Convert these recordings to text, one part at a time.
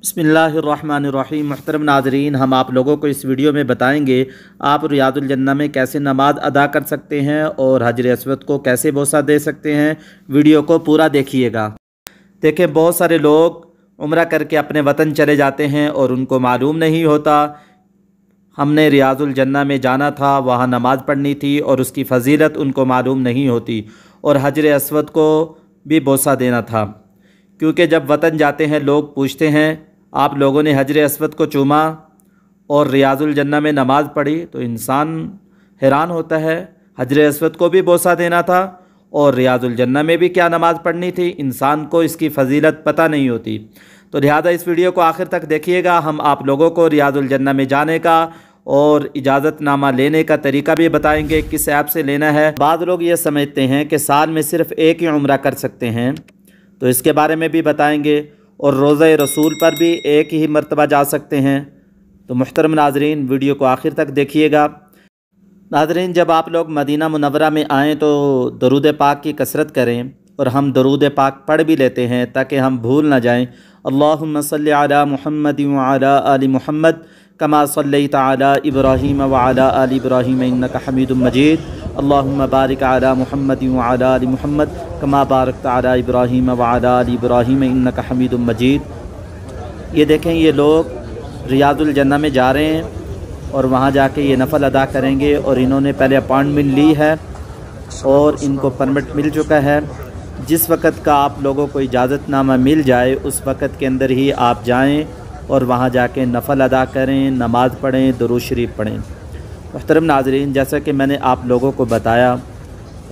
बिस्मिल्लाहिर्रहमानिर्रहीम। मुहतरम नाज़रीन, हम आप लोगों को इस वीडियो में बताएंगे आप रियाजुल जन्नह में कैसे नमाज अदा कर सकते हैं और हजर अस्वद को कैसे बोसा दे सकते हैं। वीडियो को पूरा देखिएगा। देखें, बहुत सारे लोग उम्रा करके अपने वतन चले जाते हैं और उनको मालूम नहीं होता हमने रियाजुल जन्नह में जाना था, वहाँ नमाज़ पढ़नी थी और उसकी फ़जीलत उनको मालूम नहीं होती और हजर अस्वद को भी बोसा देना था। क्योंकि जब वतन जाते हैं लोग पूछते हैं आप लोगों ने हजर अस्वद को चूमा और रियाजुल जन्नह में नमाज़ पढ़ी, तो इंसान हैरान होता है हजर अस्वद को भी बोसा देना था और रियाजुल जन्नह में भी क्या नमाज़ पढ़नी थी। इंसान को इसकी फ़जीलत पता नहीं होती। तो लिहाजा इस वीडियो को आखिर तक देखिएगा। हम आप लोगों को रियाजुल जन्नह में जाने का और इजाज़तनामा लेने का तरीका भी बताएंगे, किस ऐप से लेना है। बाद लोग ये समझते हैं कि साल में सिर्फ़ एक ही उम्रा कर सकते हैं, तो इसके बारे में भी बताएंगे। और रोज़े रसूल पर भी एक ही मरतबा जा सकते हैं। तो मुहतरम नाज़रीन, वीडियो को आखिर तक देखिएगा। नाज़रीन, जब आप लोग मदीना मुनव्वरा में आएँ तो दरूद पाक की कसरत करें और हम दरूद पाक पढ़ भी लेते हैं ताकि हम भूल ना जाएं। अल्लाहुम्मा सल्लि अला मुहम्मद व अला आलि मुहम्मद कमा सल्लैता अला इब्राहीम व अला आलि इब्राहीम इन्नका हमीदुम मजीद। अल्लाहुम्मा बारिक अला मुहम्मद व अला आलि मुहम्मद कमा बारकता अला इब्राहीम व अला आलि इब्राहीम इन्नका हमीदुम मजीद। ये देखें, ये लोग रियाजुल जन्नह में जा रहे हैं और वहाँ जाके ये नफल अदा करेंगे और इन्होंने पहले अपॉइंटमेंट ली है और इनको परमिट मिल चुका है। जिस वक़्त का आप लोगों को इजाज़तनामा मिल जाए उस वक़्त के अंदर ही आप जाएं और वहाँ जाके नफल अदा करें, नमाज़ पढ़ें, दुरूद शरीफ पढ़ें। मुहतरम नाज़रीन, जैसा कि मैंने आप लोगों को बताया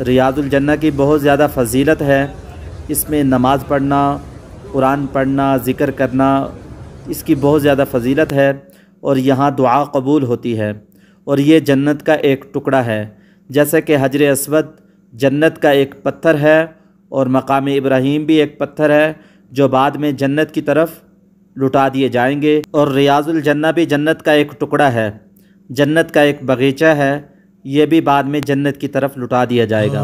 रियाजुल जन्नह की बहुत ज़्यादा फ़जीलत है। इसमें नमाज़ पढ़ना, कुरान पढ़ना, ज़िक्र करना, इसकी बहुत ज़्यादा फ़जीलत है और यहाँ दुआ कबूल होती है और ये जन्नत का एक टुकड़ा है। जैसे कि हजर अस्वद जन्नत का एक पत्थर है और मकाम इब्राहीम भी एक पत्थर है जो बाद में जन्नत की तरफ लुटा दिए जाएंगे। और रियाजुल जन्नह भी जन्नत का एक टुकड़ा है, जन्नत का एक बगीचा है, ये भी बाद में जन्नत की तरफ लुटा दिया जाएगा।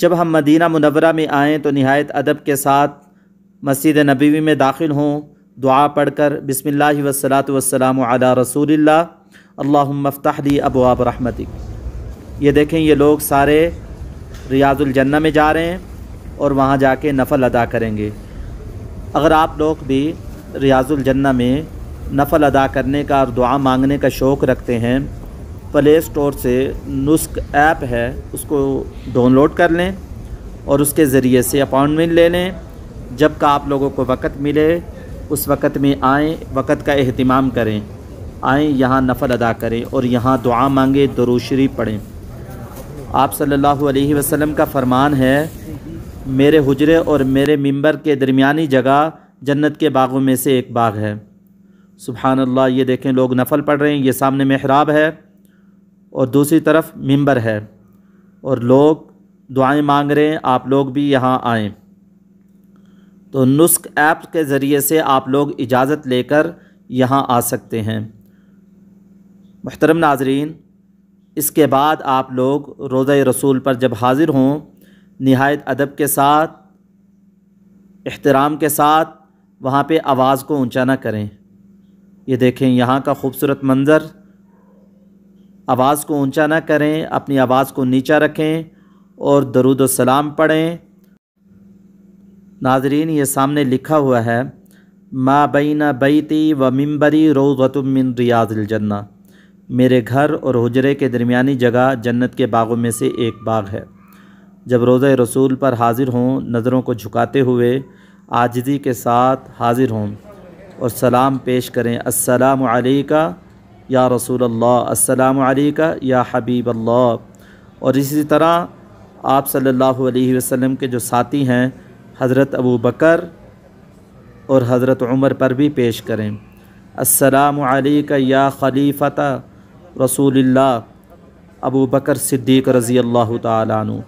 जब हम मदीना मुनव्वरा में आएँ तो निहायत अदब के साथ मस्जिद नबवी में दाखिल हों, दुआ पढ़कर बिस्मिल्लाहि वस्सलातु वस्सलामु अला रसूलिल्लाह अल्लाहुम्मा फ़्तह ली अबवाब रहमतिक। ये देखें, ये लोग सारे रियाजुल जन्नह में जा रहे हैं और वहाँ जाके नफल अदा करेंगे। अगर आप लोग भी रियाजुल जन्नह में नफल अदा करने का और दुआ मांगने का शौक़ रखते हैं, प्ले स्टोर से नुस्क ऐप है उसको डाउनलोड कर लें और उसके ज़रिए से अपॉइंटमेंट ले लें। जब का आप लोगों को वक़्त मिले उस वक़्त में आएँ, वक़्त का एहतिमाम करें, आएँ यहाँ नफल अदा करें और यहाँ दुआ मांगे, दुरूद शरीफ पढ़ें। आप सल्लल्लाहु अलैहि वसल्लम का फरमान है, मेरे हुजरे और मेरे मिंबर के दरमियानी जगह जन्नत के बागों में से एक बाग है। सुभान अल्लाह। ये देखें, लोग नफल पढ़ रहे हैं, ये सामने मेहराब है और दूसरी तरफ मिंबर है और लोग दुआएं मांग रहे हैं। आप लोग भी यहाँ आएँ। तो नुस्क ऐप के ज़रिए से आप लोग इजाज़त लेकर यहाँ आ सकते हैं। मुहतरम नाज़रीन, इसके बाद आप लोग रोज़े रसूल पर जब हाज़िर हों, निहायत अदब के साथ, एहतराम के साथ वहाँ पे आवाज़ को ऊंचा ना करें। ये देखें यहाँ का खूबसूरत मंज़र। आवाज़ को ऊंचा ना करें, अपनी आवाज़ को नीचा रखें और दरूद व सलाम पढ़ें। नाज़रीन, ये सामने लिखा हुआ है, मा बैना बैती व मिंबरी रौज़तुम मिन रियाज़िल जन्नह। मेरे घर और हुजरे के दरमियानी जगह जन्नत के बागों में से एक बाग है। जब रोज़े रसूल पर हाज़िर हों, नज़रों को झुकाते हुए आजिज़ी के साथ हाज़िर हों और सलाम पेश करें, अस्सलामु अलैका या रसूल अल्लाह, अस्सलामु अलैका या हबीब अल्लाह। और इसी तरह आप सल्लल्लाहु अलैहि वसल्लम के जो साथी हैं हज़रत अबू बकर और हज़रत उमर पर भी पेश करें, अस्सलामु अलैका या खलीफता रसूलिल्लाह अबू बकर सिद्दीक़ रज़ी अल्लाह ताला अन्हु,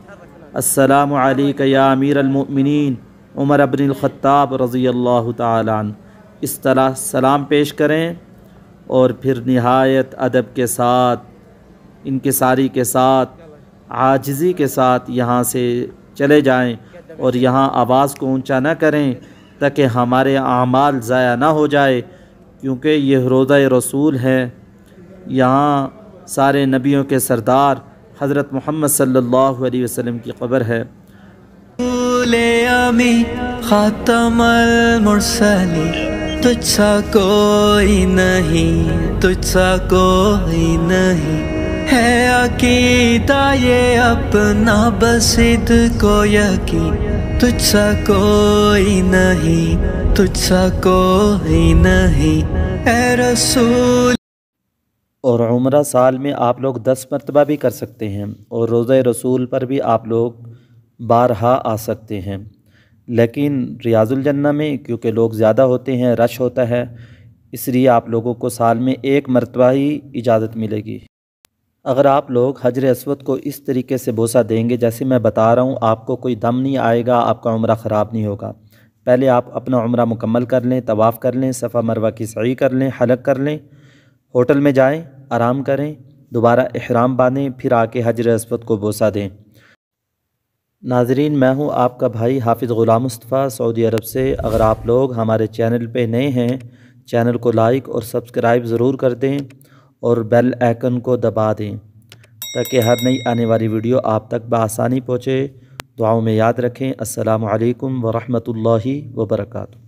अस्सलामु अलैका या अमीर अल-मुमिनीन उमर इब्न अल-ख़त्ताब रज़ी अल्लाह ताला अन्हु। इस तरह सलाम पेश करें और फिर निहायत अदब के साथ, इनकिसारी के साथ, आजिज़ी के साथ यहाँ से चले जाएं और यहाँ आवाज़ को ऊंचा न करें ताकि हमारे आमाल ज़ाया ना हो जाए, क्योंकि ये रोज़ा रसूल है। यहाँ सारे नबियों के सरदार हज़रत मोहम्मद सल्लल्लाहु अलैहि वसल्लम की क़ब्र है। खातमुल मुरसलीन, तुझसा कोई नहीं, तुझसा कोई नहीं है अकीदा ये अपना बसिद को यकीन, तुझसा कोई नहीं, तुझसा कोई नहीं है रसूल। और उम्रा साल में आप लोग 10 मरतबा भी कर सकते हैं, और रोज़ा रसूल पर भी आप लोग बारहा आ सकते हैं। लेकिन रियाजुल जन्ना में क्योंकि लोग ज़्यादा होते हैं, रश होता है, इसलिए आप लोगों को साल में 1 मरतबा ही इजाज़त मिलेगी। अगर आप लोग हजर अस्वद को इस तरीके से बोसा देंगे जैसे मैं बता रहा हूँ, आपको कोई दम नहीं आएगा, आपका उम्रा ख़राब नहीं होगा। पहले आप अपना उम्रा मुकम्मल कर लें, तवाफ़ कर लें, सफ़ा मरवा की सई कर लें, हलक कर लें, होटल में जाएं, आराम करें, दोबारा इहराम बांधें, फिर आके हजर अस्वद को बोसा दें। नाज़रीन, मैं हूँ आपका भाई हाफिज़ ग़ुलाम मुस्तफ़ा सऊदी अरब से। अगर आप लोग हमारे चैनल पे नए हैं, चैनल को लाइक और सब्सक्राइब ज़रूर कर दें और बेल आइकन को दबा दें ताकि हर नई आने वाली वीडियो आप तक बआसानी पहुँचे। दुआओं में याद रखें। अस्सलामु अलैकुम व रहमतुल्लाहि व बरकातुहू।